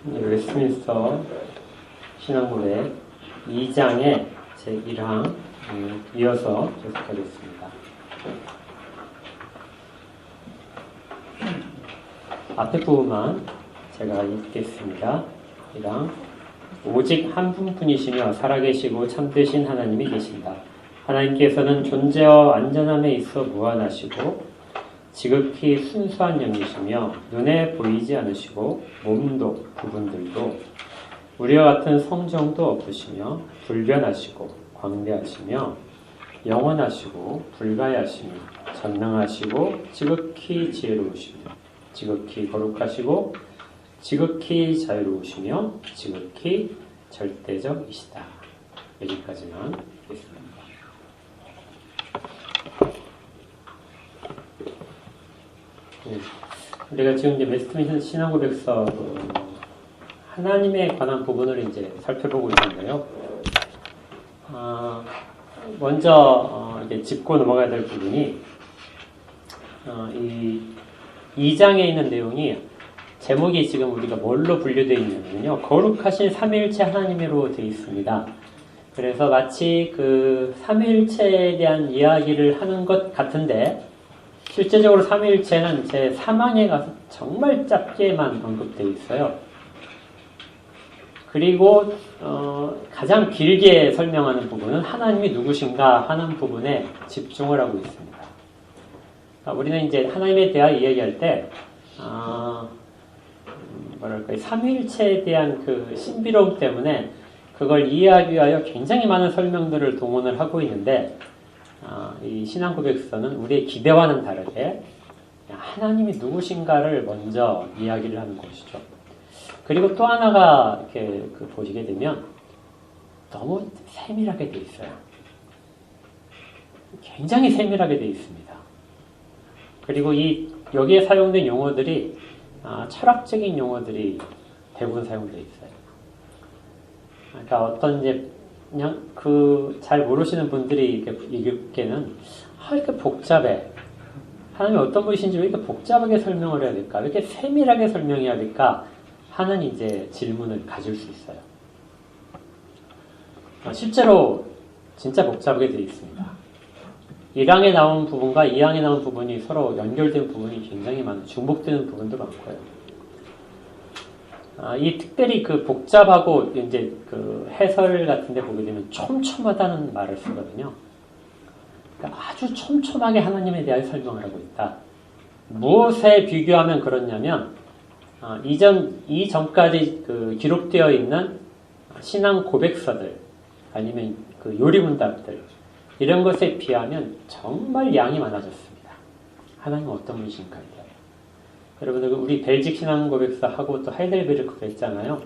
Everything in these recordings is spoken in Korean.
웨스트민스터 신앙고백 2장의 제1항 이어서 계속하겠습니다. 앞에 부분만 제가 읽겠습니다. 1항 오직 한 분뿐이시며 살아계시고 참되신 하나님이 계신다. 하나님께서는 존재와 완전함에 있어 무한하시고 지극히 순수한 영이시며 눈에 보이지 않으시고 몸도 부분들도 우리와 같은 성정도 없으시며 불변하시고 광대하시며 영원하시고 불가하시며 전능하시고 지극히 지혜로우시며 지극히 거룩하시고 지극히 자유로우시며 지극히 절대적이시다. 여기까지만 읽겠습니다. 우리가 지금 이제 웨스트민스터 신앙고백서 하나님에 관한 부분을 이제 살펴보고 있는데요. 먼저 이제 짚고 넘어가야 될 부분이 이 2장에 있는 내용이 제목이 지금 우리가 뭘로 분류되어 있냐면요. 거룩하신 삼위일체 하나님으로 되어 있습니다. 그래서 마치 그 삼위일체에 대한 이야기를 하는 것 같은데 실제적으로 삼위일체는 제 3항에 가서 정말 짧게만 언급되어 있어요. 그리고 가장 길게 설명하는 부분은 하나님이 누구신가 하는 부분에 집중을 하고 있습니다. 우리는 이제 하나님에 대해 이야기할 때 삼위일체에 대한 그 신비로움 때문에 그걸 이해하기 위하여 굉장히 많은 설명들을 동원을 하고 있는데 이 신앙고백서는 우리의 기대와는 다르게 하나님이 누구신가를 먼저 이야기를 하는 것이죠. 그리고 또 하나가 이렇게 보시게 되면 너무 세밀하게 되어 있어요. 굉장히 세밀하게 되어 있습니다. 그리고 여기에 사용된 용어들이 철학적인 용어들이 대부분 사용되어 있어요. 그러니까 어떤 이제 그냥 잘 모르시는 분들이 읽기에는 이렇게 복잡해. 하나님이 어떤 분이신지 왜 이렇게 복잡하게 설명을 해야 될까? 왜 이렇게 세밀하게 설명해야 될까? 하는 이제 질문을 가질 수 있어요. 실제로 진짜 복잡하게 되어 있습니다. 1항에 나온 부분과 2항에 나온 부분이 서로 연결된 부분이 굉장히 많아요. 중복되는 부분도 많고요. 이 특별히 그 복잡하고 이제 그 해설 같은 데 보게 되면 촘촘하다는 말을 쓰거든요. 그러니까 아주 촘촘하게 하나님에 대하여 설명을 하고 있다. 무엇에 비교하면 그렇냐면 이전까지 그 기록되어 있는 신앙 고백서들 아니면 그 요리문답들 이런 것에 비하면 정말 양이 많아졌습니다. 하나님은 어떤 분이신가에 대하여. 여러분들 우리 벨직 신앙 고백서 하고 또 하이델베르크가 있잖아요.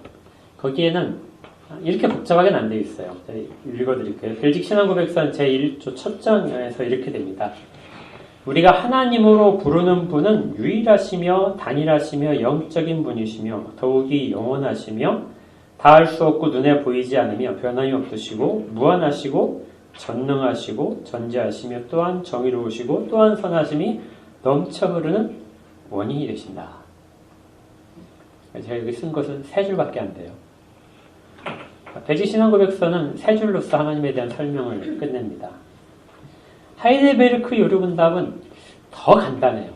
거기에는 이렇게 복잡하게는 안 되어 있어요. 읽어드릴게요. 벨직 신앙 고백서는 제1조 첫 장에서 이렇게 됩니다. 우리가 하나님으로 부르는 분은 유일하시며 단일하시며 영적인 분이시며 더욱이 영원하시며 다할 수 없고 눈에 보이지 않으며 변함이 없으시고 무한하시고 전능하시고 전지하시며 또한 정의로우시고 또한 선하심이 넘쳐 흐르는 원인이 되신다. 제가 여기 쓴 것은 3줄밖에 안 돼요. 벨직 신앙고백서는 3줄로서 하나님에 대한 설명을 끝냅니다. 하이델베르크 요리문답은 더 간단해요.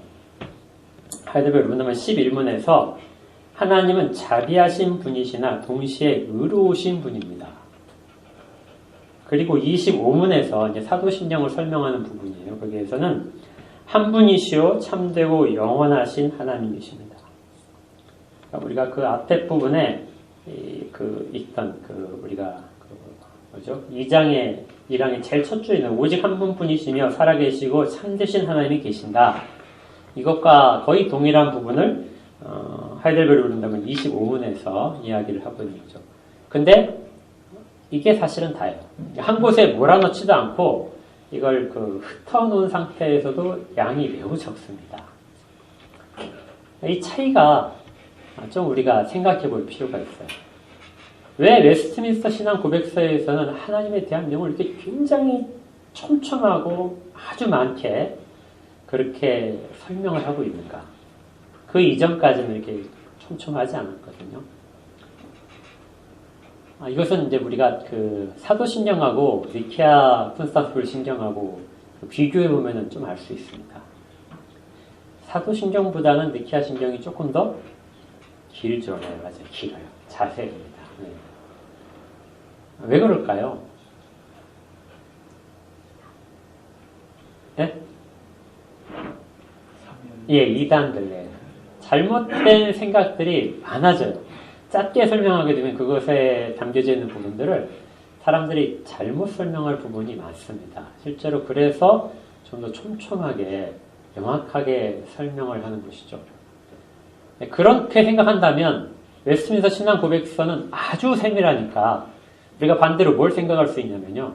하이델베르크 요리문답은 11문에서 하나님은 자비하신 분이시나 동시에 의로우신 분입니다. 그리고 25문에서 이제 사도신령을 설명하는 부분이에요. 거기에서는 한 분이시오 참되고 영원하신 하나님이십니다. 그러니까 우리가 그 앞에 부분에 있던 우리가 뭐죠? 1항의 제일 첫 줄에는 오직 한 분뿐이시며 살아계시고 참되신 하나님이 계신다. 이것과 거의 동일한 부분을 하이델베르크 요리문답은 25문에서 이야기를 하고 있는 거죠. 근데 이게 사실은 다예요. 한 곳에 몰아넣지도 않고 이걸 흩어놓은 상태에서도 양이 매우 적습니다. 이 차이가 좀 우리가 생각해 볼 필요가 있어요. 왜 웨스트민스터 신앙 고백서에서는 하나님에 대한 내용을 이렇게 굉장히 촘촘하고 아주 많게 그렇게 설명을 하고 있는가? 그 이전까지는 이렇게 촘촘하지 않았거든요. 이것은 이제 우리가 그 사도신경하고 니케아 푼스탄불 신경하고 비교해 보면은 좀 알 수 있습니다. 사도신경보다는 니케아 신경이 조금 더 길죠. 네, 맞아요. 길어요. 자세입니다. 네. 왜 그럴까요? 네? 예, 이단들. 네. 잘못된 생각들이 많아져요. 짧게 설명하게 되면 그것에 담겨져 있는 부분들을 사람들이 잘못 설명할 부분이 많습니다. 실제로 그래서 좀 더 촘촘하게 명확하게 설명을 하는 것이죠. 그렇게 생각한다면 웨스트민스터 신앙 고백서는 아주 세밀하니까 우리가 반대로 뭘 생각할 수 있냐면요.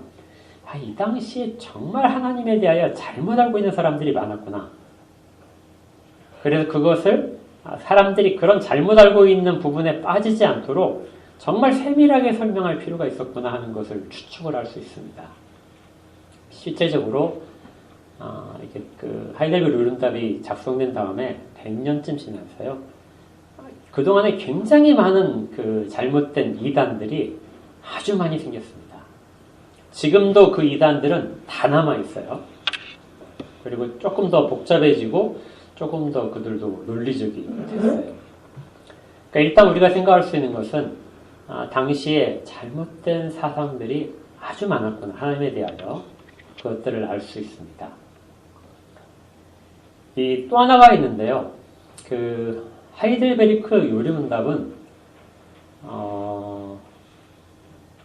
이 당시에 정말 하나님에 대하여 잘못 알고 있는 사람들이 많았구나. 그래서 그것을 사람들이 그런 잘못 알고 있는 부분에 빠지지 않도록 정말 세밀하게 설명할 필요가 있었구나 하는 것을 추측을 할 수 있습니다. 실제적으로 이게 그 하이델베르 르룬답이 작성된 다음에 100년쯤 지나서요. 그동안에 굉장히 많은 그 잘못된 이단들이 아주 많이 생겼습니다. 지금도 그 이단들은 다 남아 있어요. 그리고 조금 더 복잡해지고 조금 더 그들도 논리적이 됐어요. 그러니까 일단 우리가 생각할 수 있는 것은 당시에 잘못된 사상들이 아주 많았구나. 하나님에 대하여 그것들을 알 수 있습니다. 또 하나가 있는데요. 그 하이델베르크 요리문답은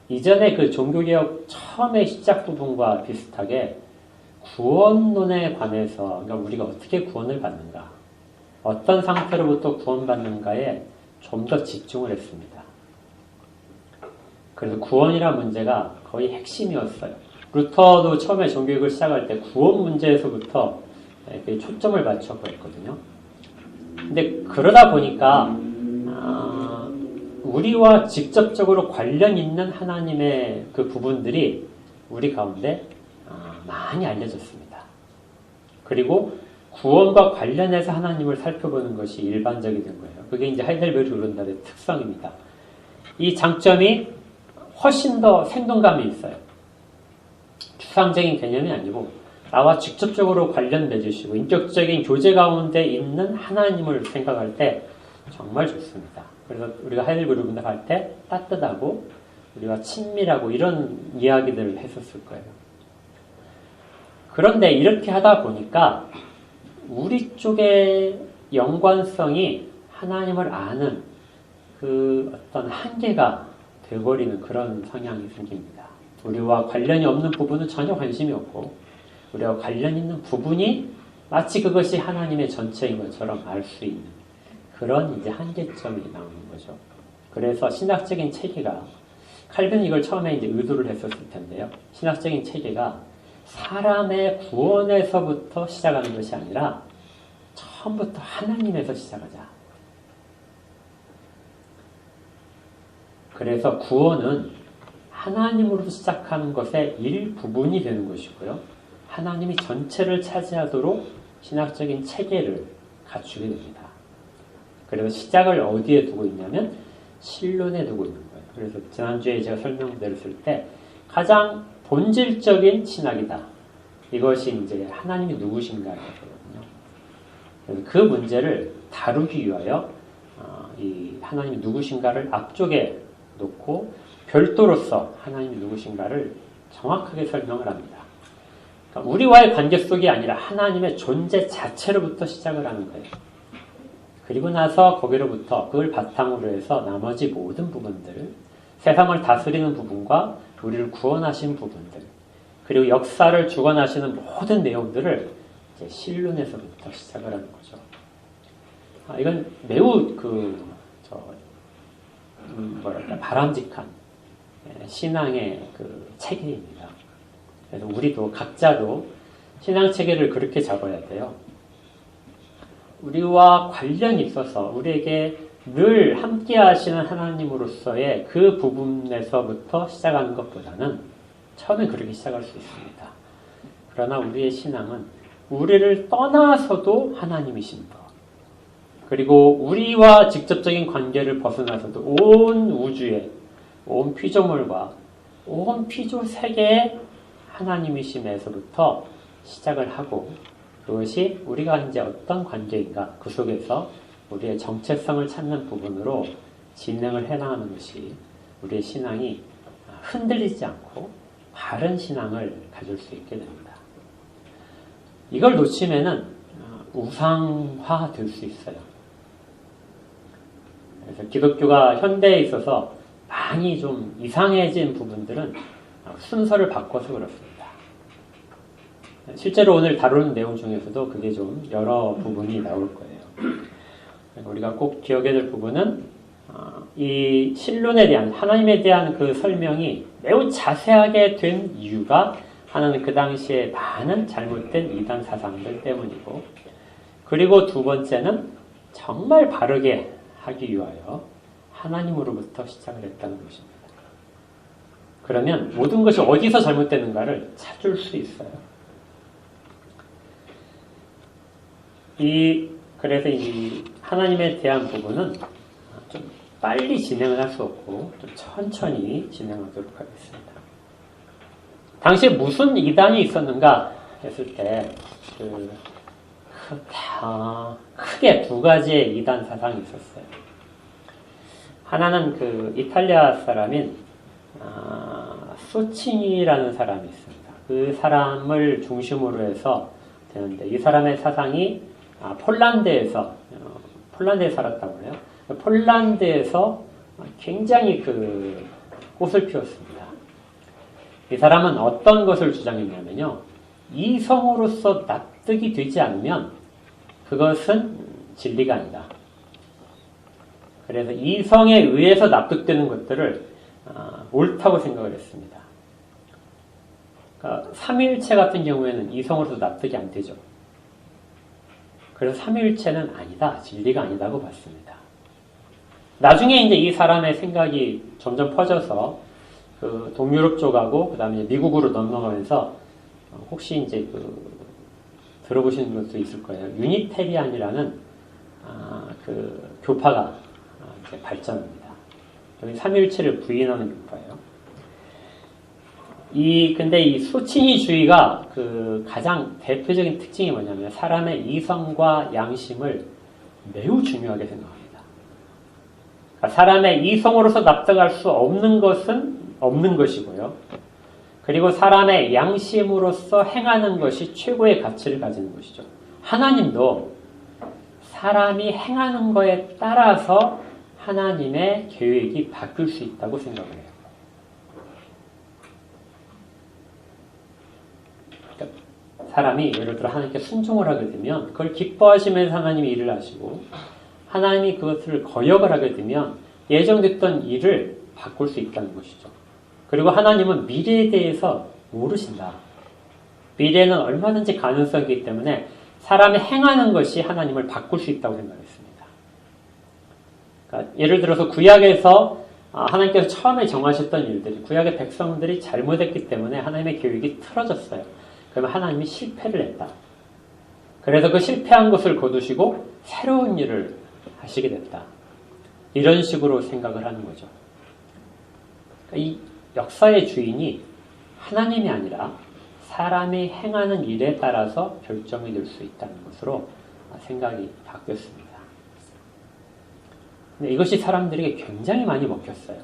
이전에 그 종교개혁 처음의 시작 부분과 비슷하게 구원론에 관해서 그러니까 우리가 어떻게 구원을 받는가, 어떤 상태로부터 구원받는가에 좀 더 집중을 했습니다. 그래서 구원이라는 문제가 거의 핵심이었어요. 루터도 처음에 종교개혁을 시작할 때 구원 문제에서부터 초점을 맞춰고 했거든요. 근데 그러다 보니까 우리와 직접적으로 관련 있는 하나님의 그 부분들이 우리 가운데 많이 알려졌습니다. 그리고 구원과 관련해서 하나님을 살펴보는 것이 일반적이 된 거예요. 그게 이제 하이델베르크 르룬답의 특성입니다. 이 장점이 훨씬 더 생동감이 있어요. 추상적인 개념이 아니고 나와 직접적으로 관련 맺으시고 인격적인 교제 가운데 있는 하나님을 생각할 때 정말 좋습니다. 그래서 우리가 하이델베르크 르룬답 할 때 따뜻하고 우리와 친밀하고 이런 이야기들을 했었을 거예요. 그런데 이렇게 하다 보니까 우리 쪽의 연관성이 하나님을 아는 그 어떤 한계가 되어버리는 그런 성향이 생깁니다. 우리와 관련이 없는 부분은 전혀 관심이 없고 우리와 관련 있는 부분이 마치 그것이 하나님의 전체인 것처럼 알 수 있는 그런 이제 한계점이 나오는 거죠. 그래서 신학적인 체계가 칼빈이 이걸 처음에 이제 의도를 했었을 텐데요. 신학적인 체계가 사람의 구원에서부터 시작하는 것이 아니라 처음부터 하나님에서 시작하자. 그래서 구원은 하나님으로 시작하는 것의 일부분이 되는 것이고요. 하나님이 전체를 차지하도록 신학적인 체계를 갖추게 됩니다. 그래서 시작을 어디에 두고 있냐면 신론에 두고 있는 거예요. 그래서 지난주에 제가 설명드렸을 때 가장 본질적인 신학이다. 이것이 이제 하나님이 누구신가거든요. 그래서 그 문제를 다루기 위하여 이 하나님이 누구신가를 앞쪽에 놓고 별도로서 하나님이 누구신가를 정확하게 설명을 합니다. 그러니까 우리와의 관계 속이 아니라 하나님의 존재 자체로부터 시작을 하는 거예요. 그리고 나서 거기로부터 그걸 바탕으로 해서 나머지 모든 부분들, 세상을 다스리는 부분과 우리를 구원하신 부분들, 그리고 역사를 주관하시는 모든 내용들을 이제 신론에서부터 시작을 하는 거죠. 이건 매우 바람직한 신앙의 그 체계입니다. 그래서 우리도 각자도 신앙 체계를 그렇게 잡아야 돼요. 우리와 관련이 있어서 우리에게 늘 함께 하시는 하나님으로서의 그 부분에서부터 시작하는 것보다는 처음에 그렇게 시작할 수 있습니다. 그러나 우리의 신앙은 우리를 떠나서도 하나님이신 것, 그리고 우리와 직접적인 관계를 벗어나서도 온 우주에, 온 피조물과 온 피조 세계의 하나님이심에서부터 시작을 하고 그것이 우리가 이제 어떤 관계인가 그 속에서 우리의 정체성을 찾는 부분으로 진행을 해나가는 것이 우리의 신앙이 흔들리지 않고 바른 신앙을 가질 수 있게 됩니다. 이걸 놓치면은 우상화 될 수 있어요. 그래서 기독교가 현대에 있어서 많이 좀 이상해진 부분들은 순서를 바꿔서 그렇습니다. 실제로 오늘 다루는 내용 중에서도 그게 좀 여러 부분이 나올 거예요. 우리가 꼭 기억해야 될 부분은 이 신론에 대한 하나님에 대한 그 설명이 매우 자세하게 된 이유가 하나는 그 당시에 많은 잘못된 이단 사상들 때문이고 그리고 두 번째는 정말 바르게 하기 위하여 하나님으로부터 시작을 했다는 것입니다. 그러면 모든 것이 어디서 잘못되는가를 찾을 수 있어요. 그래서 이 하나님에 대한 부분은 좀 빨리 진행을 할 수 없고 좀 천천히 진행하도록 하겠습니다. 당시에 무슨 이단이 있었는가 했을 때 크게 두 가지의 이단 사상이 있었어요. 하나는 그 이탈리아 사람인 소치니라는 사람이 있습니다. 그 사람을 중심으로 해서 되는데 이 사람의 사상이 폴란드에서 살았다고 해요. 폴란드에서 굉장히 그 꽃을 피웠습니다. 이 사람은 어떤 것을 주장했냐면요. 이성으로서 납득이 되지 않으면 그것은 진리가 아니다. 그래서 이성에 의해서 납득되는 것들을 옳다고 생각을 했습니다. 그러니까 삼위일체 같은 경우에는 이성으로서 납득이 안 되죠. 그래서 삼위일체는 아니다, 진리가 아니다고 봤습니다. 나중에 이제 이 사람의 생각이 점점 퍼져서 그 동유럽 쪽하고 그다음에 미국으로 넘어가면서 혹시 이제 들어보시는 것도 있을 거예요. 유니테리안이라는 그 교파가 이제 발전합니다. 여기 삼위일체를 부인하는 교파예요. 근데 이 소치니주의가 그 가장 대표적인 특징이 뭐냐면 사람의 이성과 양심을 매우 중요하게 생각합니다. 그러니까 사람의 이성으로서 납득할 수 없는 것은 없는 것이고요. 그리고 사람의 양심으로서 행하는 것이 최고의 가치를 가지는 것이죠. 하나님도 사람이 행하는 거에 따라서 하나님의 계획이 바뀔 수 있다고 생각을 해요. 사람이 예를 들어 하나님께 순종을 하게 되면 그걸 기뻐하시면서 하나님이 일을 하시고 하나님이 그것을 거역을 하게 되면 예정됐던 일을 바꿀 수 있다는 것이죠. 그리고 하나님은 미래에 대해서 모르신다. 미래는 얼마든지 가능성이 있기 때문에 사람이 행하는 것이 하나님을 바꿀 수 있다고 생각했습니다. 그러니까 예를 들어서 구약에서 하나님께서 처음에 정하셨던 일들이 구약의 백성들이 잘못했기 때문에 하나님의 계획이 틀어졌어요. 그러면 하나님이 실패를 했다. 그래서 그 실패한 것을 거두시고 새로운 일을 하시게 됐다. 이런 식으로 생각을 하는 거죠. 이 역사의 주인이 하나님이 아니라 사람이 행하는 일에 따라서 결정이 될 수 있다는 것으로 생각이 바뀌었습니다. 근데 이것이 사람들에게 굉장히 많이 먹혔어요.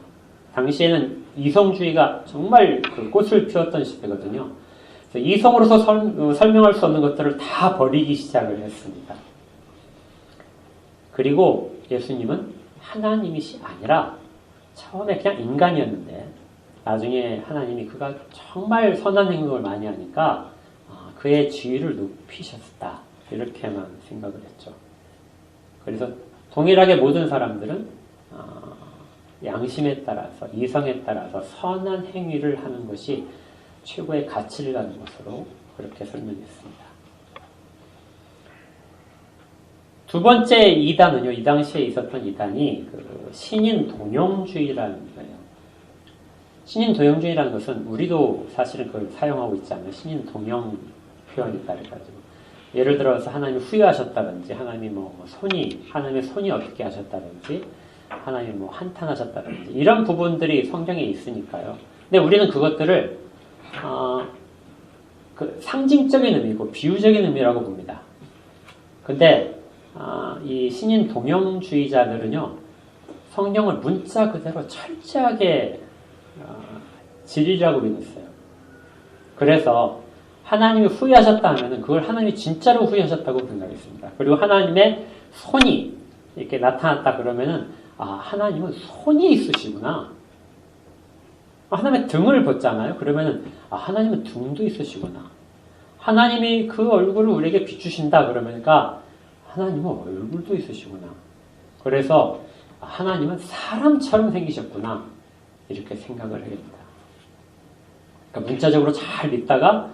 당시에는 이성주의가 정말 그 꽃을 피웠던 시대거든요. 이성으로서 설명할 수 없는 것들을 다 버리기 시작을 했습니다. 그리고 예수님은 하나님이시 아니라 처음에 그냥 인간이었는데 나중에 하나님이 그가 정말 선한 행동을 많이 하니까 그의 지위를 높이셨다. 이렇게만 생각을 했죠. 그래서 동일하게 모든 사람들은 양심에 따라서 이성에 따라서 선한 행위를 하는 것이 최고의 가치를 갖는 것으로 그렇게 설명했습니다. 두 번째 이단은요, 이 당시에 있었던 이단이 그 신인 동용주의라는 거예요. 신인 동용주의라는 것은 우리도 사실은 그걸 사용하고 있지 않아요. 신인 동용 표현이 따라가지고 예를 들어서 하나님이 후회하셨다든지 하나님이 하나님의 손이 어떻게 하셨다든지 하나님이 뭐 한탄하셨다든지 이런 부분들이 성경에 있으니까요. 근데 우리는 그것들을 그 상징적인 의미고 비유적인 의미라고 봅니다. 근데 이 신인 동영주의자들은요, 성경을 문자 그대로 철저하게 진리라고 믿었어요. 그래서 하나님이 후회하셨다 하면은 그걸 하나님이 진짜로 후회하셨다고 생각했습니다. 그리고 하나님의 손이 이렇게 나타났다 그러면은 하나님은 손이 있으시구나. 하나님의 등을 봤잖아요. 그러면은 하나님은 등도 있으시구나. 하나님이 그 얼굴을 우리에게 비추신다 그러니까 하나님은 얼굴도 있으시구나. 그래서 하나님은 사람처럼 생기셨구나. 이렇게 생각을 하게 됩니다. 그러니까 문자적으로 잘 믿다가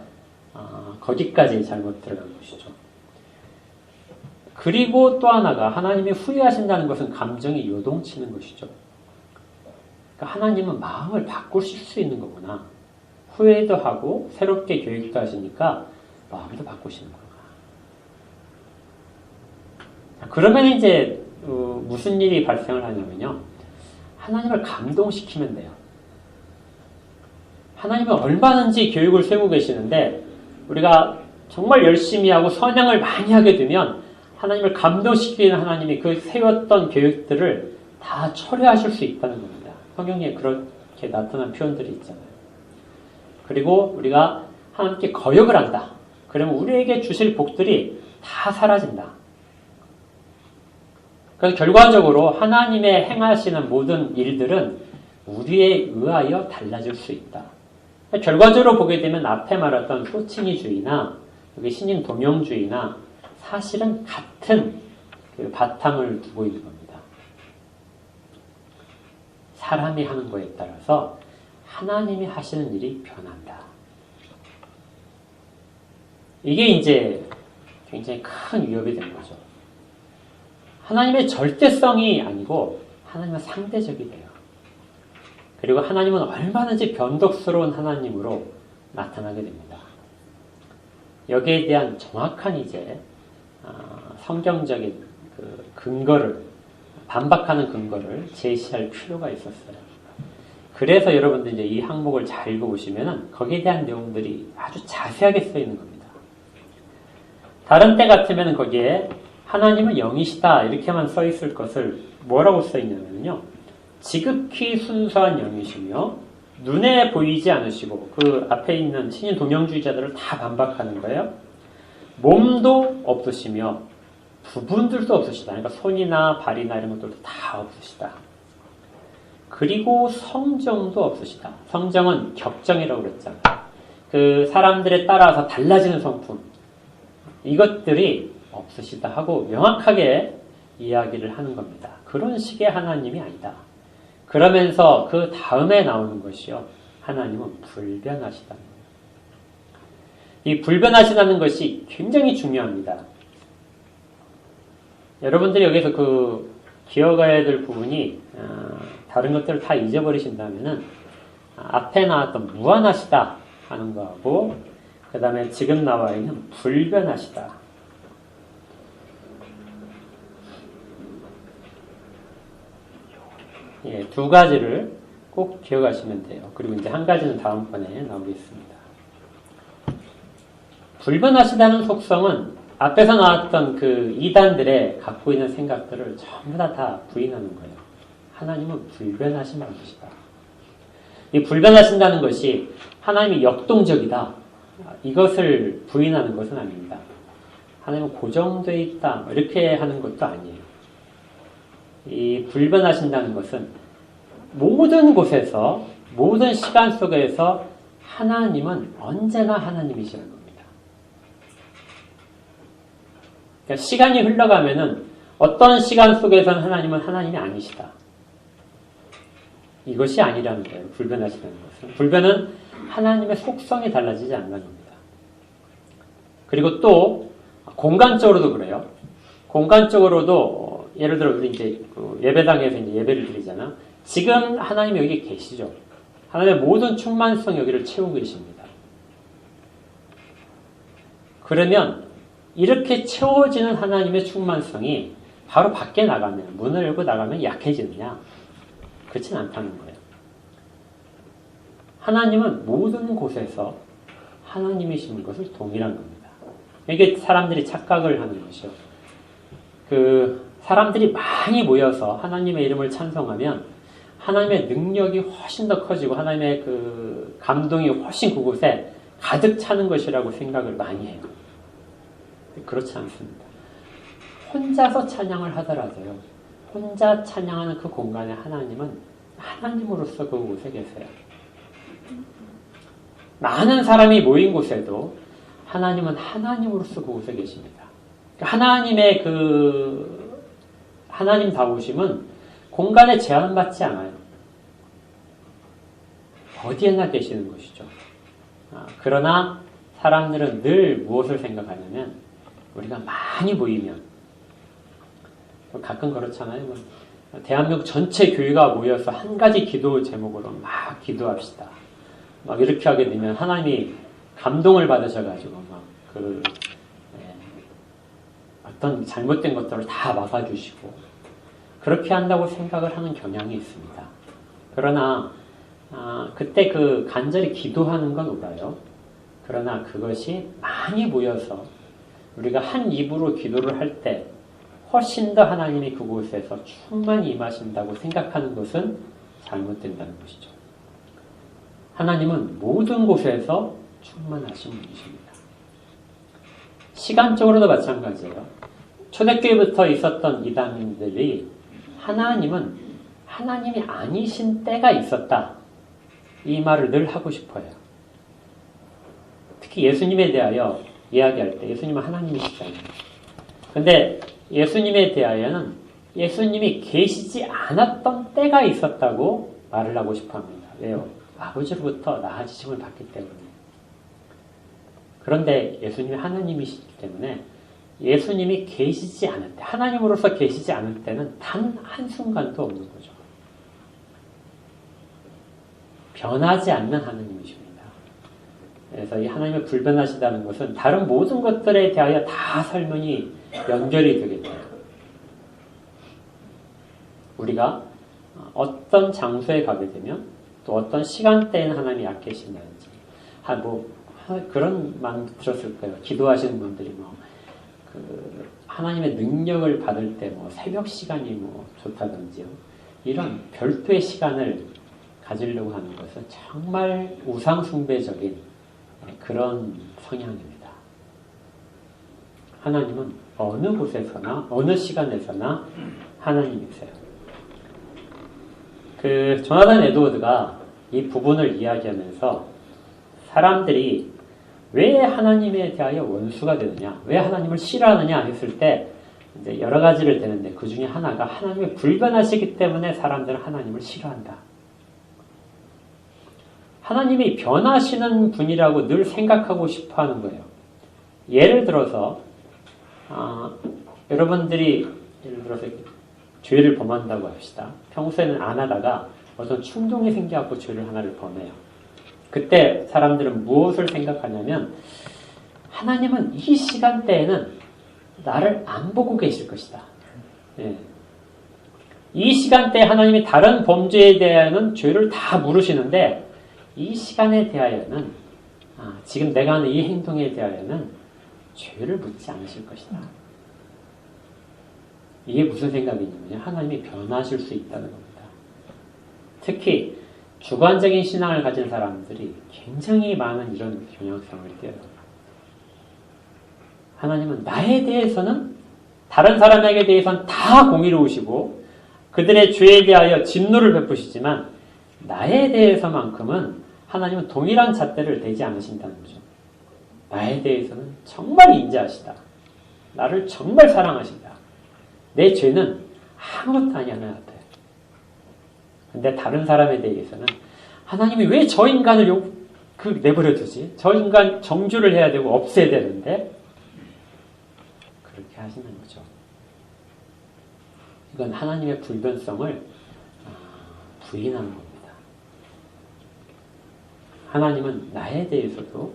거기까지 잘못 들어간 것이죠. 그리고 또 하나가 하나님이 후회하신다는 것은 감정이 요동치는 것이죠. 그러니까 하나님은 마음을 바꾸실 수 있는 거구나. 후회도 하고 새롭게 교육도 하시니까 마음도 바꾸시는 거구나. 그러면 이제 무슨 일이 발생을 하냐면요. 하나님을 감동시키면 돼요. 하나님은 얼마든지 교육을 세우고 계시는데 우리가 정말 열심히 하고 선행을 많이 하게 되면 하나님을 감동시키는 하나님이 그 세웠던 교육들을 다 철회하실 수 있다는 겁니다. 성경에 그렇게 나타난 표현들이 있잖아요. 그리고 우리가 하나님께 거역을 한다. 그러면 우리에게 주실 복들이 다 사라진다. 그래서 결과적으로 하나님의 행하시는 모든 일들은 우리에 의하여 달라질 수 있다. 결과적으로 보게 되면 앞에 말했던 소칭이주의나 여기 신인 동영주의나 사실은 같은 그 바탕을 두고 있는 겁니다. 사람이 하는 거에 따라서 하나님이 하시는 일이 변한다. 이게 이제 굉장히 큰 위협이 되는 거죠. 하나님의 절대성이 아니고 하나님은 상대적이 돼요. 그리고 하나님은 얼마든지 변덕스러운 하나님으로 나타나게 됩니다. 여기에 대한 정확한 이제 성경적인 그 근거를 반박하는 근거를 제시할 필요가 있었어요. 그래서 여러분들 이제 이 항목을 잘 읽어보시면은 거기에 대한 내용들이 아주 자세하게 써 있는 겁니다. 다른 때 같으면 거기에 하나님은 영이시다 이렇게만 써 있을 것을 뭐라고 써 있냐면요. 지극히 순수한 영이시며 눈에 보이지 않으시고 그 앞에 있는 신인 동영주의자들을 다 반박하는 거예요. 몸도 없으시며 부분들도 없으시다. 그러니까 손이나 발이나 이런 것들도 다 없으시다. 그리고 성정도 없으시다. 성정은 격정이라고 그랬잖아요. 그 사람들에 따라서 달라지는 성품. 이것들이 없으시다 하고 명확하게 이야기를 하는 겁니다. 그런 식의 하나님이 아니다. 그러면서 그 다음에 나오는 것이요. 하나님은 불변하시다는 거예요. 이 불변하시다는 것이 굉장히 중요합니다. 여러분들이 여기서 그 기억해야 될 부분이 다른 것들을 다 잊어버리신다면은 앞에 나왔던 무한하시다 하는 거하고 그 다음에 지금 나와 있는 불변하시다. 예, 두 가지를 꼭 기억하시면 돼요. 그리고 이제 한 가지는 다음번에 나오겠습니다. 불변하시다는 속성은 앞에서 나왔던 그 이단들의 갖고 있는 생각들을 전부 다 부인하는 거예요. 하나님은 불변하신 분이시다. 이 불변하신다는 것이 하나님이 역동적이다. 이것을 부인하는 것은 아닙니다. 하나님은 고정되어 있다. 이렇게 하는 것도 아니에요. 이 불변하신다는 것은 모든 곳에서 모든 시간 속에서 하나님은 언제나 하나님이시라는 겁니다. 그러니까 시간이 흘러가면은 어떤 시간 속에서는 하나님은 하나님이 아니시다. 이것이 아니라는 거예요. 불변하시다는 것은. 불변은 하나님의 속성이 달라지지 않는 겁니다. 그리고 또 공간적으로도 그래요. 공간적으로도 예를 들어 우리 이제 그 예배당에서 이제 예배를 드리잖아. 지금 하나님이 여기 계시죠. 하나님의 모든 충만성 여기를 채우고 계십니다. 그러면 이렇게 채워지는 하나님의 충만성이 바로 밖에 나가면, 문을 열고 나가면 약해지느냐? 그렇진 않다는 거예요. 하나님은 모든 곳에서 하나님이신 것을 동일한 겁니다. 이게 사람들이 착각을 하는 것이요. 사람들이 많이 모여서 하나님의 이름을 찬송하면 하나님의 능력이 훨씬 더 커지고 하나님의 감동이 훨씬 그곳에 가득 차는 것이라고 생각을 많이 해요. 그렇지 않습니다. 혼자서 찬양을 하더라도요. 혼자 찬양하는 그 공간에 하나님은 하나님으로서 그곳에 계세요. 많은 사람이 모인 곳에도 하나님은 하나님으로서 그곳에 계십니다. 하나님의 하나님다우심은 공간에 제한받지 않아요. 어디에나 계시는 것이죠. 그러나 사람들은 늘 무엇을 생각하냐면 우리가 많이 모이면 가끔 그렇잖아요. 대한민국 전체 교회가 모여서 한 가지 기도 제목으로 막 기도합시다. 막 이렇게 하게 되면 하나님이 감동을 받으셔가지고 어떤 잘못된 것들을 다 막아주시고 그렇게 한다고 생각을 하는 경향이 있습니다. 그러나 그때 간절히 기도하는 건 옳아요. 그러나 그것이 많이 모여서 우리가 한 입으로 기도를 할 때 훨씬 더 하나님이 그곳에서 충만히 임하신다고 생각하는 것은 잘못된다는 것이죠. 하나님은 모든 곳에서 충만하신 분이십니다. 시간적으로도 마찬가지예요. 초대교회부터 있었던 이단들이 하나님은 하나님이 아니신 때가 있었다. 이 말을 늘 하고 싶어요. 특히 예수님에 대하여 이야기할 때 예수님은 하나님이시잖아요. 근데 예수님에 대하여는 예수님이 계시지 않았던 때가 있었다고 말을 하고 싶어 합니다. 왜요? 아버지로부터 나아지심을 받기 때문에. 그런데 예수님이 하나님이시기 때문에 예수님이 계시지 않을 때, 하나님으로서 계시지 않을 때는 단 한순간도 없는 거죠. 변하지 않는 하나님이십니다. 그래서 이 하나님의 불변하시다는 것은 다른 모든 것들에 대하여 다 설명이 연결이 되게 돼요. 우리가 어떤 장소에 가게 되면 또 어떤 시간대에는 하나님이 약 계신다든지 그런 말 들었을 거예요. 기도하시는 분들이 하나님의 능력을 받을 때 새벽 시간이 좋다든지요. 이런 별도의 시간을 가지려고 하는 것은 정말 우상숭배적인 그런 성향입니다. 하나님은 어느 곳에서나 어느 시간에서나 하나님이세요. 조나단 에드워드가 이 부분을 이야기하면서 사람들이 왜 하나님에 대하여 원수가 되느냐, 왜 하나님을 싫어하느냐 했을 때 이제 여러 가지를 되는데 그 중에 하나가 하나님이 불변하시기 때문에 사람들은 하나님을 싫어한다. 하나님이 변하시는 분이라고 늘 생각하고 싶어 하는 거예요. 예를 들어서 여러분들이 예를 들어서 죄를 범한다고 합시다. 평소에는 안 하다가 어떤 충동이 생겨갖고 죄를 하나를 범해요. 그때 사람들은 무엇을 생각하냐면 하나님은 이 시간대에는 나를 안 보고 계실 것이다. 예. 이 시간대에 하나님이 다른 범죄에 대하여는 죄를 다 물으시는데 이 시간에 대하여는 지금 내가 하는 이 행동에 대하여는 죄를 묻지 않으실 것이다. 이게 무슨 생각이냐면 하나님이 변하실 수 있다는 겁니다. 특히 주관적인 신앙을 가진 사람들이 굉장히 많은 이런 경향성을 띄어요. 하나님은 나에 대해서는 다른 사람에게 대해서는 다 공의로우시고 그들의 죄에 대하여 진노를 베푸시지만 나에 대해서만큼은 하나님은 동일한 잣대를 대지 않으신다는 거죠. 나에 대해서는 정말 인자하시다. 나를 정말 사랑하신다. 내 죄는 아무것도 아니야 내 앞에. 근데 다른 사람에 대해서는 하나님이 왜 저 인간을 내버려 두지? 저 인간 정죄를 해야 되고 없애야 되는데 그렇게 하시는 거죠. 이건 하나님의 불변성을 부인하는 겁니다. 하나님은 나에 대해서도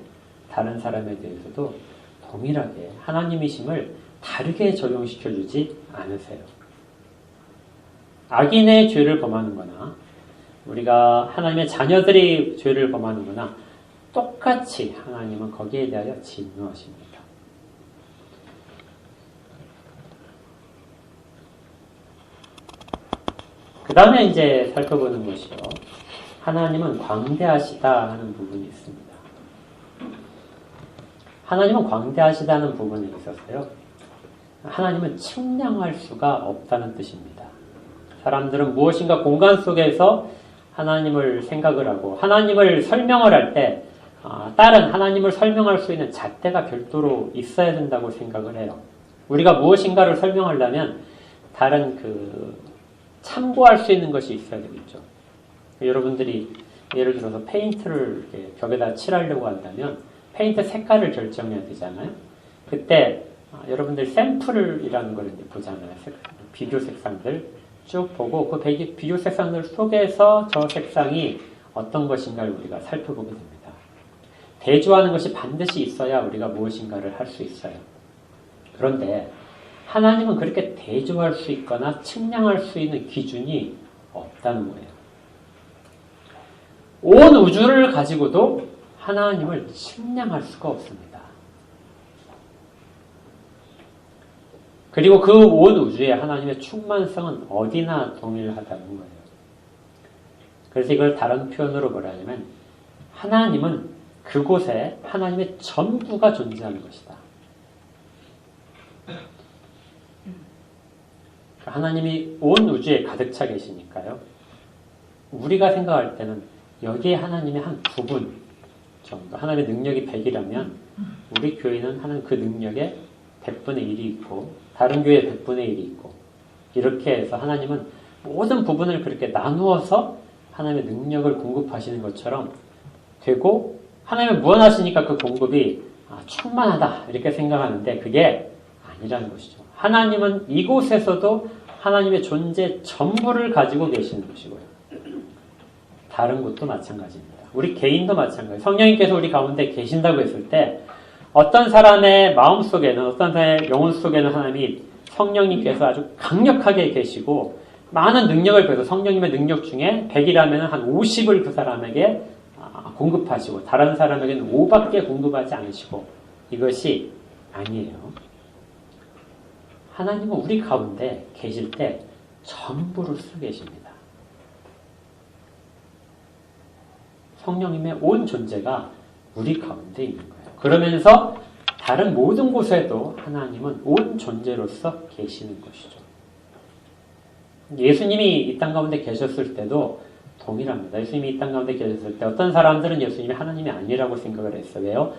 다른 사람에 대해서도 동일하게 하나님이심을 다르게 적용시켜주지 않으세요. 악인의 죄를 범하는 거나 우리가 하나님의 자녀들이 죄를 범하는 거나 똑같이 하나님은 거기에 대하여 진노하십니다. 그 다음에 이제 살펴보는 것이요. 하나님은 광대하시다 하는 부분이 있습니다. 하나님은 광대하시다는 부분에 있어서요. 하나님은 측량할 수가 없다는 뜻입니다. 사람들은 무엇인가 공간 속에서 하나님을 생각을 하고 하나님을 설명을 할 때 다른 하나님을 설명할 수 있는 잣대가 별도로 있어야 된다고 생각을 해요. 우리가 무엇인가를 설명하려면 다른 참고할 수 있는 것이 있어야 되겠죠. 여러분들이 예를 들어서 페인트를 이렇게 벽에다 칠하려고 한다면 페인트 색깔을 결정해야 되잖아요. 그때 여러분들 샘플이라는 걸 이제 보잖아요. 비교 색상들 쭉 보고 그 비교 색상들 속에서 저 색상이 어떤 것인가를 우리가 살펴보게 됩니다. 대조하는 것이 반드시 있어야 우리가 무엇인가를 할 수 있어요. 그런데 하나님은 그렇게 대조할 수 있거나 측량할 수 있는 기준이 없다는 거예요. 온 우주를 가지고도 하나님을 측량할 수가 없습니다. 그리고 그 온 우주에 하나님의 충만성은 어디나 동일하다는 거예요. 그래서 이걸 다른 표현으로 뭐라 하냐면 하나님은 그곳에 하나님의 전부가 존재하는 것이다. 하나님이 온 우주에 가득 차 계시니까요. 우리가 생각할 때는 여기에 하나님의 한 부분 정도, 하나님의 능력이 100이라면 우리 교회는 하나님 그 능력의 100분의 1이 있고 다른 교회에 100분의 1이 있고 이렇게 해서 하나님은 모든 부분을 그렇게 나누어서 하나님의 능력을 공급하시는 것처럼 되고 하나님은 무한하시니까 그 공급이 충만하다 이렇게 생각하는데 그게 아니라는 것이죠. 하나님은 이곳에서도 하나님의 존재 전부를 가지고 계시는 것이고요. 다른 곳도 마찬가지입니다. 우리 개인도 마찬가지예요. 성령님께서 우리 가운데 계신다고 했을 때 어떤 사람의 마음속에는 어떤 사람의 영혼 속에는 하나님이 성령님께서 아주 강력하게 계시고 많은 능력을 배워서 성령님의 능력 중에 100이라면 한 50을 그 사람에게 공급하시고 다른 사람에게는 5밖에 공급하지 않으시고 이것이 아니에요. 하나님은 우리 가운데 계실 때 전부를 쓰고 계십니다. 성령님의 온 존재가 우리 가운데 있는 거예요. 그러면서 다른 모든 곳에도 하나님은 온 존재로서 계시는 것이죠. 예수님이 이 땅 가운데 계셨을 때도 동일합니다. 예수님이 이 땅 가운데 계셨을 때 어떤 사람들은 예수님이 하나님이 아니라고 생각을 했어요. 왜요?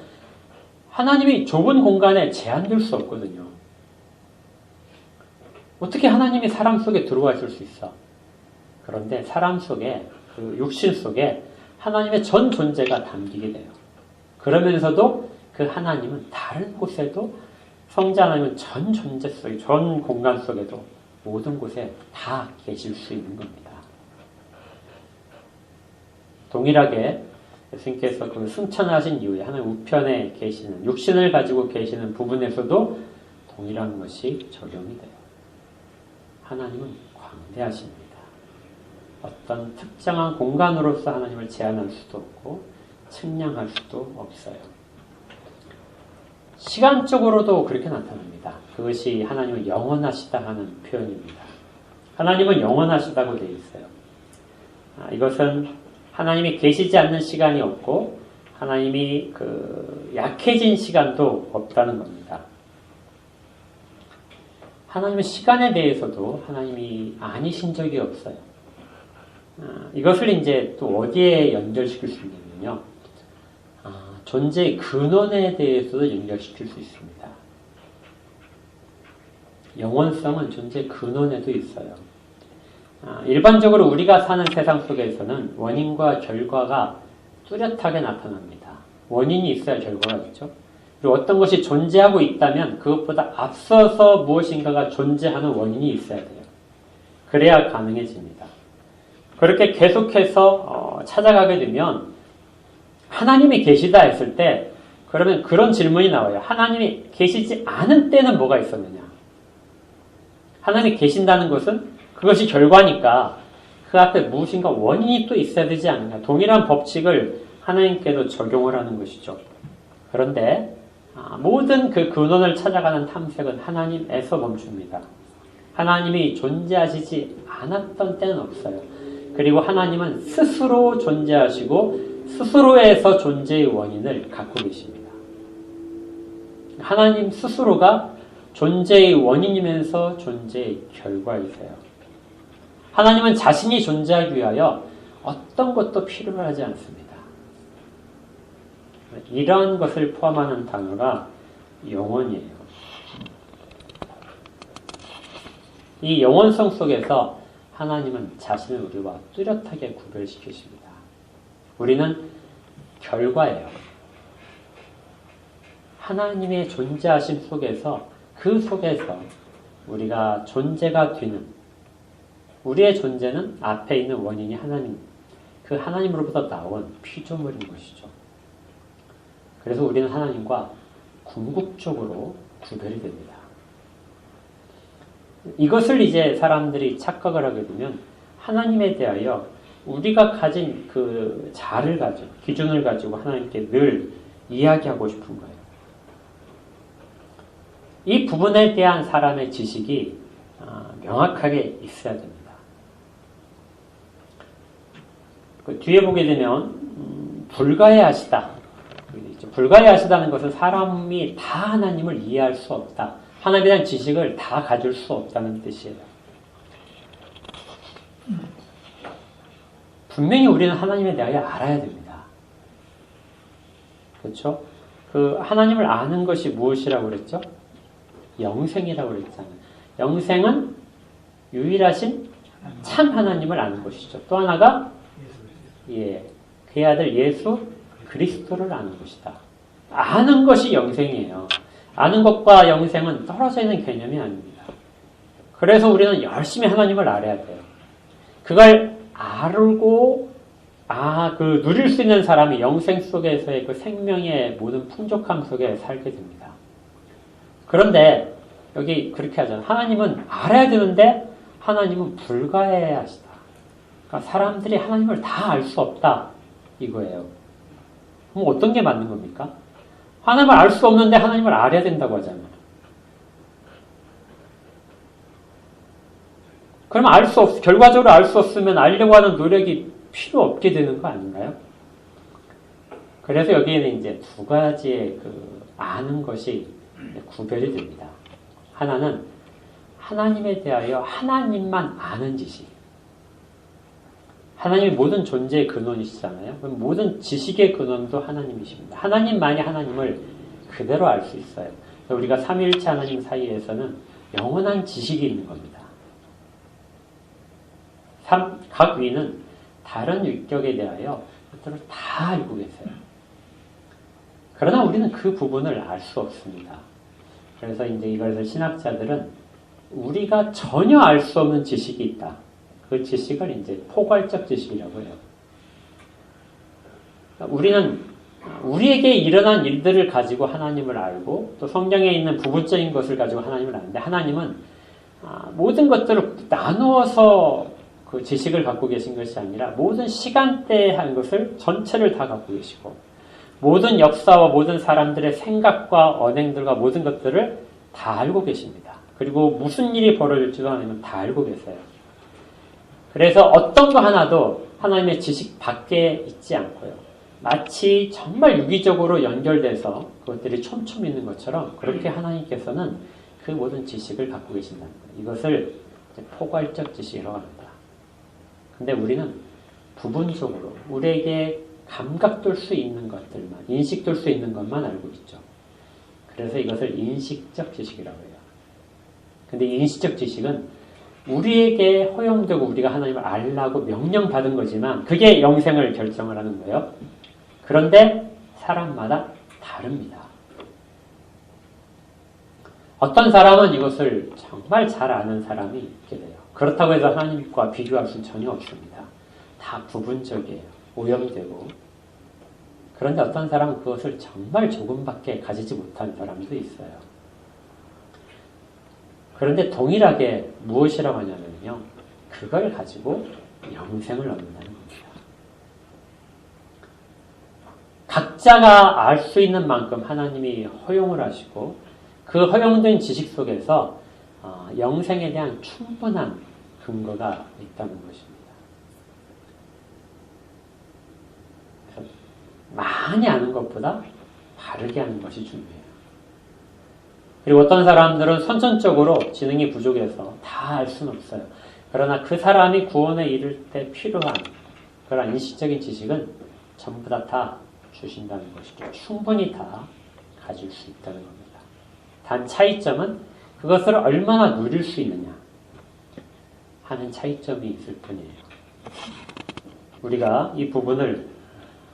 하나님이 좁은 공간에 제한될 수 없거든요. 어떻게 하나님이 사람 속에 들어와 있을 수 있어? 그런데 사람 속에, 그 육신 속에 하나님의 전 존재가 담기게 돼요. 그러면서도 그 하나님은 다른 곳에도 성자 하나님은 전 존재 속에, 전 공간 속에도 모든 곳에 다 계실 수 있는 겁니다. 동일하게 예수님께서 그 승천하신 이후에 하나님 우편에 계시는 육신을 가지고 계시는 부분에서도 동일한 것이 적용이 돼요. 하나님은 광대하십니다. 어떤 특정한 공간으로서 하나님을 제한할 수도 없고 측량할 수도 없어요. 시간적으로도 그렇게 나타납니다. 그것이 하나님은 영원하시다 하는 표현입니다. 하나님은 영원하시다고 되어 있어요. 이것은 하나님이 계시지 않는 시간이 없고 하나님이 약해진 시간도 없다는 겁니다. 하나님의 시간에 대해서도 하나님이 아니신 적이 없어요. 이것을 이제 또 어디에 연결시킬 수 있냐면요. 존재의 근원에 대해서도 연결시킬 수 있습니다. 영원성은 존재의 근원에도 있어요. 일반적으로 우리가 사는 세상 속에서는 원인과 결과가 뚜렷하게 나타납니다. 원인이 있어야 결과가 있죠. 그리고 어떤 것이 존재하고 있다면 그것보다 앞서서 무엇인가가 존재하는 원인이 있어야 돼요. 그래야 가능해집니다. 그렇게 계속해서 찾아가게 되면 하나님이 계시다 했을 때 그러면 그런 질문이 나와요. 하나님이 계시지 않은 때는 뭐가 있었느냐? 하나님이 계신다는 것은 그것이 결과니까 그 앞에 무엇인가 원인이 또 있어야 되지 않느냐. 동일한 법칙을 하나님께도 적용을 하는 것이죠. 그런데 모든 그 근원을 찾아가는 탐색은 하나님에서 멈춥니다. 하나님이 존재하시지 않았던 때는 없어요. 그리고 하나님은 스스로 존재하시고 스스로에서 존재의 원인을 갖고 계십니다. 하나님 스스로가 존재의 원인이면서 존재의 결과이세요. 하나님은 자신이 존재하기 위하여 어떤 것도 필요로 하지 않습니다. 이런 것을 포함하는 단어가 영원이에요. 이 영원성 속에서 하나님은 자신을 우리와 뚜렷하게 구별시키십니다. 우리는 결과예요. 하나님의 존재하심 속에서 그 속에서 우리가 존재가 되는 우리의 존재는 앞에 있는 원인이 하나님, 그 하나님으로부터 나온 피조물인 것이죠. 그래서 우리는 하나님과 궁극적으로 구별이 됩니다. 이것을 이제 사람들이 착각을 하게 되면 하나님에 대하여 우리가 가진 그 자를 가지고, 기준을 가지고 하나님께 늘 이야기하고 싶은 거예요. 이 부분에 대한 사람의 지식이 명확하게 있어야 됩니다. 그 뒤에 보게 되면 불가해하시다. 불가해하시다는 것은 사람이 다 하나님을 이해할 수 없다. 하나님에 대한 지식을 다 가질 수 없다는 뜻이에요. 분명히 우리는 하나님에 대하여 알아야 됩니다. 그렇죠? 그 하나님을 아는 것이 무엇이라고 그랬죠? 영생이라고 그랬잖아요. 영생은 유일하신 참 하나님을 아는 것이죠. 또 하나가 그의 아들 예수 그리스도를 아는 것이다. 아는 것이 영생이에요. 아는 것과 영생은 떨어져 있는 개념이 아닙니다. 그래서 우리는 열심히 하나님을 알아야 돼요. 그걸 알고 누릴 수 있는 사람이 영생 속에서의 그 생명의 모든 풍족함 속에 살게 됩니다. 그런데 여기 그렇게 하잖아요. 하나님은 알아야 되는데 하나님은 불가해하시다. 그러니까 사람들이 하나님을 다 알 수 없다. 이거예요. 그럼 어떤 게 맞는 겁니까? 하나님을 알 수 없는데 하나님을 알아야 된다고 하잖아요. 그러면 결과적으로 알 수 없으면 알려고 하는 노력이 필요 없게 되는 거 아닌가요? 그래서 여기에는 이제 두 가지의 그 아는 것이 구별이 됩니다. 하나는 하나님에 대하여 하나님만 아는 지식. 하나님이 모든 존재의 근원이시잖아요. 그럼 모든 지식의 근원도 하나님이십니다. 하나님만이 하나님을 그대로 알 수 있어요. 우리가 삼위일체 하나님 사이에서는 영원한 지식이 있는 겁니다. 각 위는 다른 위격에 대하여 그것들을 다 알고 계세요. 그러나 우리는 그 부분을 알 수 없습니다. 그래서 이제 이것을 신학자들은 우리가 전혀 알 수 없는 지식이 있다. 그 지식을 이제 포괄적 지식이라고 해요. 우리는 우리에게 일어난 일들을 가지고 하나님을 알고 또 성경에 있는 부분적인 것을 가지고 하나님을 아는데 하나님은 모든 것들을 나누어서 그 지식을 갖고 계신 것이 아니라 모든 시간대에 한 것을 전체를 다 갖고 계시고 모든 역사와 모든 사람들의 생각과 언행들과 모든 것들을 다 알고 계십니다. 그리고 무슨 일이 벌어질지도 하나님은 다 알고 계세요. 그래서 어떤 거 하나도 하나님의 지식 밖에 있지 않고요. 마치 정말 유기적으로 연결돼서 그것들이 촘촘히 있는 것처럼 그렇게 하나님께서는 그 모든 지식을 갖고 계신다는 거예요. 이것을 포괄적 지식이라고 합니다. 근데 우리는 부분적으로 우리에게 감각될 수 있는 것들만, 인식될 수 있는 것만 알고 있죠. 그래서 이것을 인식적 지식이라고 해요. 근데 이 인식적 지식은 우리에게 허용되고 우리가 하나님을 알라고 명령받은 거지만 그게 영생을 결정을 하는 거예요. 그런데 사람마다 다릅니다. 어떤 사람은 이것을 정말 잘 아는 사람이 있게 돼요. 그렇다고 해서 하나님과 비교할 수는 전혀 없습니다. 다 부분적이에요. 오염되고. 그런데 어떤 사람은 그것을 정말 조금밖에 가지지 못한 사람도 있어요. 그런데 동일하게 무엇이라고 하냐면요. 그걸 가지고 영생을 얻는다는 겁니다. 각자가 알 수 있는 만큼 하나님이 허용을 하시고 그 허용된 지식 속에서 영생에 대한 충분한 근거가 있다는 것입니다. 그래서 많이 아는 것보다 바르게 하는 것이 중요해요. 그리고 어떤 사람들은 선천적으로 지능이 부족해서 다 알 수는 없어요. 그러나 그 사람이 구원에 이를 때 필요한 그런 인식적인 지식은 전부 다 주신다는 것이고 충분히 다 가질 수 있다는 겁니다. 단 차이점은 그것을 얼마나 누릴 수 있느냐 하는 차이점이 있을 뿐이에요. 우리가 이 부분을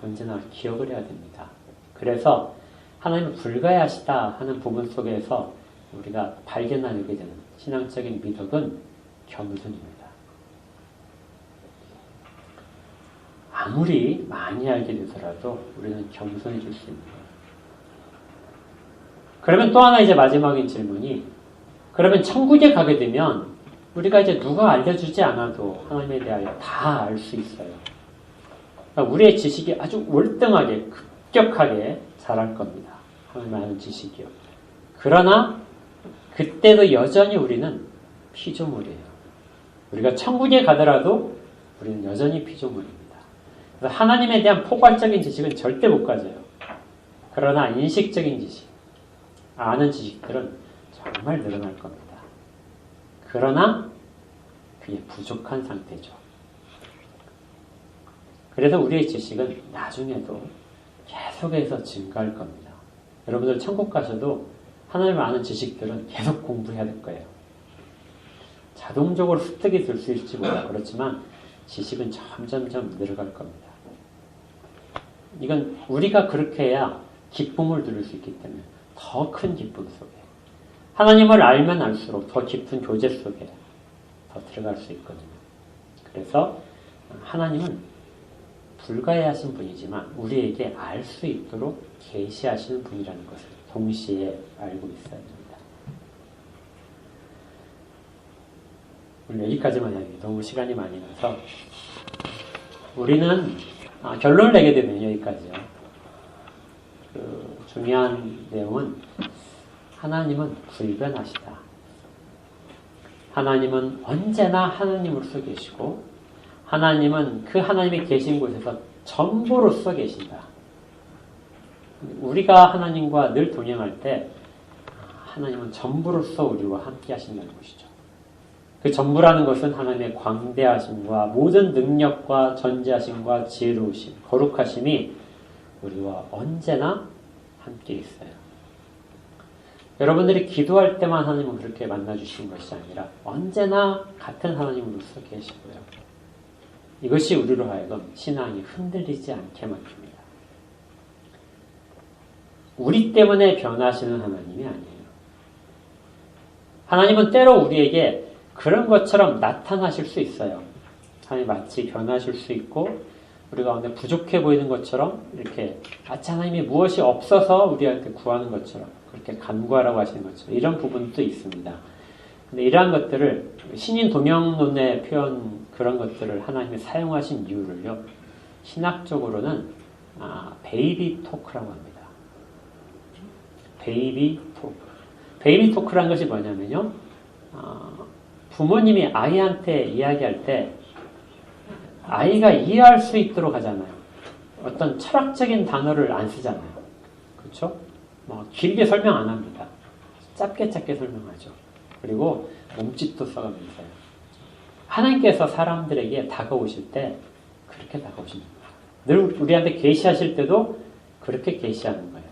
언제나 기억을 해야 됩니다. 그래서 하나님은 불가야하시다 하는 부분 속에서 우리가 발견하게 되는 신앙적인 미덕은 겸손입니다. 아무리 많이 알게 되더라도 우리는 겸손해질 수 있는 거예요. 그러면 또 하나 이제 마지막인 질문이 그러면 천국에 가게 되면 우리가 이제 누가 알려주지 않아도 하나님에 대하여 다 알 수 있어요. 그러니까 우리의 지식이 아주 월등하게 급격하게 자랄 겁니다. 하나님 아는 지식이요. 그러나 그때도 여전히 우리는 피조물이에요. 우리가 천국에 가더라도 우리는 여전히 피조물입니다. 그래서 하나님에 대한 포괄적인 지식은 절대 못 가져요. 그러나 인식적인 지식, 아는 지식들은 정말 늘어날 겁니다. 그러나 그게 부족한 상태죠. 그래서 우리의 지식은 나중에도 계속해서 증가할 겁니다. 여러분들 천국 가셔도 하나님을 아는 지식들은 계속 공부해야 될 거예요. 자동적으로 습득이 될 수 있을지 몰라. 그렇지만 지식은 점점점 늘어갈 겁니다. 이건 우리가 그렇게 해야 기쁨을 누릴 수 있기 때문에 더 큰 기쁨 속에 하나님을 알면 알수록 더 깊은 교제 속에 더 들어갈 수 있거든요. 그래서 하나님은 불가해하신 분이지만 우리에게 알 수 있도록 계시하시는 분이라는 것을 동시에 알고 있어야 됩니다. 오늘 여기까지만 해야겠네요. 너무 시간이 많이 나서 우리는 결론을 내게 되면 여기까지요. 중요한 내용은 하나님은 불변하시다. 하나님은 언제나 하나님으로서 계시고 하나님은 그 하나님이 계신 곳에서 전부로서 계신다. 우리가 하나님과 늘 동행할 때 하나님은 전부로서 우리와 함께 하신다는 것이죠. 그 전부라는 것은 하나님의 광대하심과 모든 능력과 전지하심과 지혜로우심, 거룩하심이 우리와 언제나 함께 있어요. 여러분들이 기도할 때만 하나님은 그렇게 만나주신 것이 아니라 언제나 같은 하나님으로서 계시고요. 이것이 우리로 하여금 신앙이 흔들리지 않게 만듭니다. 우리 때문에 변하시는 하나님이 아니에요. 하나님은 때로 우리에게 그런 것처럼 나타나실 수 있어요. 하나님 마치 변하실 수 있고 우리 가운데 부족해 보이는 것처럼 이렇게 마치 하나님이 무엇이 없어서 우리한테 구하는 것처럼 그렇게 간구하라고 하시는 것처럼 이런 부분도 있습니다. 근데 이러한 것들을 신인 도명론의 표현 그런 것들을 하나님이 사용하신 이유를요. 신학적으로는 베이비 토크라고 합니다. 베이비 토크. 베이비 토크라는 것이 뭐냐면요. 부모님이 아이한테 이야기할 때 아이가 이해할 수 있도록 하잖아요. 어떤 철학적인 단어를 안 쓰잖아요. 그렇죠? 길게 설명 안 합니다. 짧게 설명하죠. 그리고 몸짓도 써가면서요. 하나님께서 사람들에게 다가오실 때 그렇게 다가오십니다. 늘 우리한테 계시하실 때도 그렇게 계시하는 거예요.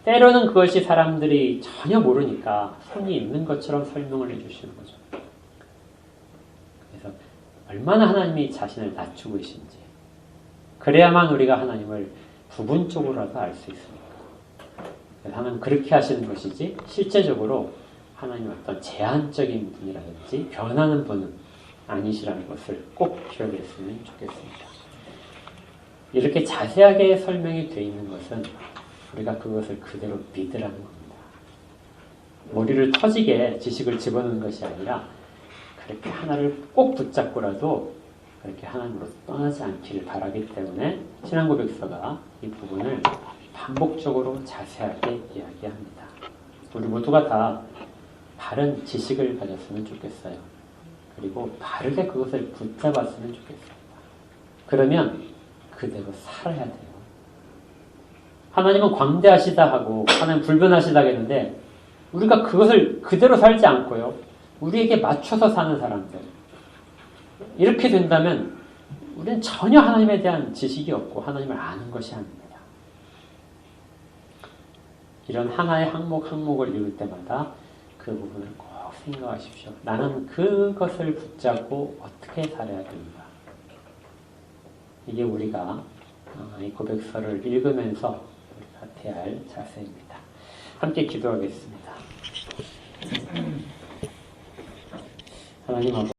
때로는 그것이 사람들이 전혀 모르니까 손이 있는 것처럼 설명을 해주시는 거죠. 그래서 얼마나 하나님이 자신을 낮추고 계신지 그래야만 우리가 하나님을 부분적으로라도 알 수 있습니다. 하나님은 그렇게 하시는 것이지 실제적으로 하나님 어떤 제한적인 분이라든지 변하는 분은 아니시라는 것을 꼭 기억했으면 좋겠습니다. 이렇게 자세하게 설명이 되어 있는 것은 우리가 그것을 그대로 믿으라는 겁니다. 머리를 터지게 지식을 집어넣는 것이 아니라 그렇게 하나를 꼭 붙잡고라도 그렇게 하나님으로 떠나지 않기를 바라기 때문에 신앙고백서가 이 부분을 반복적으로 자세하게 이야기합니다. 우리 모두가 다 바른 지식을 가졌으면 좋겠어요. 그리고 바르게 그것을 붙잡았으면 좋겠습니다. 그러면 그대로 살아야 돼요. 하나님은 광대하시다 하고 하나님 불변하시다 했는데 우리가 그것을 그대로 살지 않고요. 우리에게 맞춰서 사는 사람들. 이렇게 된다면 우리는 전혀 하나님에 대한 지식이 없고 하나님을 아는 것이 아닙니다. 이런 하나의 항목을 읽을 때마다 그 부분을 꼭 생각하십시오. 나는 그것을 붙잡고 어떻게 살아야 되는가. 이게 우리가 이 고백서를 읽으면서 우리가 대할 자세입니다. 함께 기도하겠습니다. 하나님 아버지